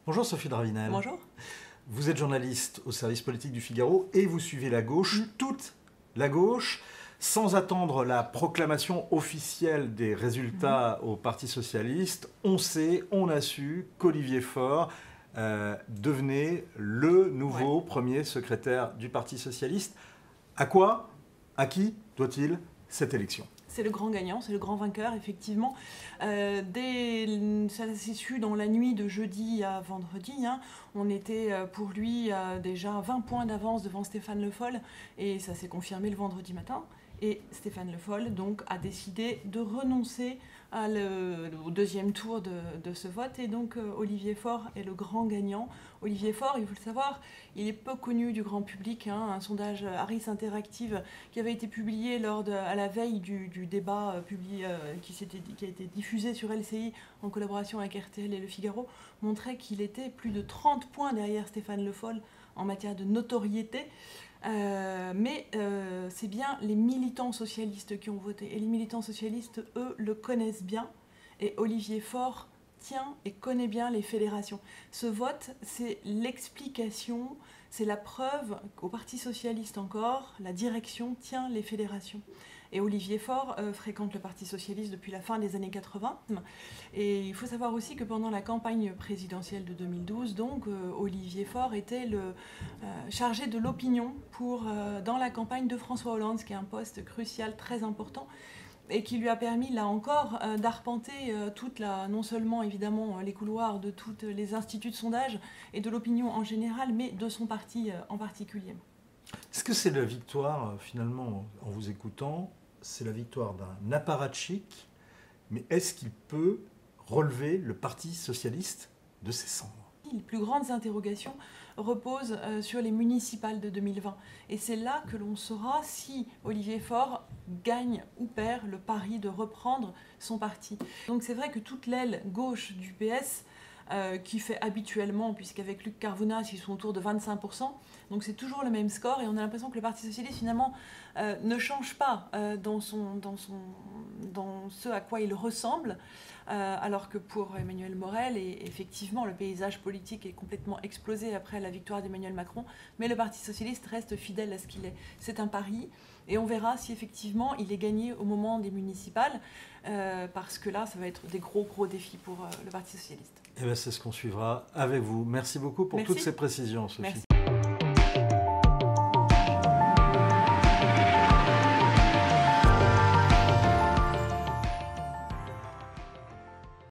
Bonjour Sophie Dravinel. Bonjour. Vous êtes journaliste au service politique du Figaro et vous suivez la gauche, toute la gauche, sans attendre la proclamation officielle des résultats au Parti socialiste. On sait, on a su qu'Olivier Faure devenait le nouveau premier secrétaire du Parti socialiste. À quoi, à qui doit-il cette élection ? C'est le grand gagnant, c'est le grand vainqueur, effectivement. Ça s'est su dans la nuit de jeudi à vendredi. On était pour lui déjà 20 points d'avance devant Stéphane Le Foll et ça s'est confirmé le vendredi matin. Et Stéphane Le Foll donc, a décidé de renoncer au deuxième tour de ce vote. Et donc Olivier Faure est le grand gagnant. Olivier Faure, il faut le savoir, il est peu connu du grand public. Un sondage Harris Interactive qui avait été publié à la veille du débat qui a été diffusé sur LCI en collaboration avec RTL et Le Figaro montrait qu'il était plus de 30 points derrière Stéphane Le Foll en matière de notoriété. Mais c'est bien les militants socialistes qui ont voté. Et les militants socialistes, eux, le connaissent bien. Et Olivier Faure tient et connaît bien les fédérations. Ce vote, c'est l'explication, c'est la preuve qu'au Parti socialiste encore, la direction tient les fédérations. Et Olivier Faure fréquente le Parti socialiste depuis la fin des années 80. Et il faut savoir aussi que pendant la campagne présidentielle de 2012, donc, Olivier Faure était le chargé de l'opinion dans la campagne de François Hollande, ce qui est un poste crucial, très important, et qui lui a permis, là encore, d'arpenter non seulement évidemment les couloirs de tous les instituts de sondage et de l'opinion en général, mais de son parti en particulier. Est-ce que c'est la victoire, finalement, en vous écoutant, c'est la victoire d'un apparatchik, mais est-ce qu'il peut relever le Parti socialiste de ses cendres ? Les plus grandes interrogations reposent sur les municipales de 2020. Et c'est là que l'on saura si Olivier Faure gagne ou perd le pari de reprendre son parti. Donc c'est vrai que toute l'aile gauche du PS, qui fait habituellement, puisqu'avec Luc Carvounas, ils sont autour de 25%, donc c'est toujours le même score, et on a l'impression que le Parti socialiste, finalement, ne change pas dans ce à quoi il ressemble, alors que pour Emmanuel Morel, et effectivement, le paysage politique est complètement explosé après la victoire d'Emmanuel Macron, mais le Parti socialiste reste fidèle à ce qu'il est. C'est un pari, et on verra si effectivement il est gagné au moment des municipales, parce que là, ça va être des gros défis pour le Parti socialiste. Eh bien, c'est ce qu'on suivra avec vous. Merci beaucoup pour toutes ces précisions, Sophie. Merci.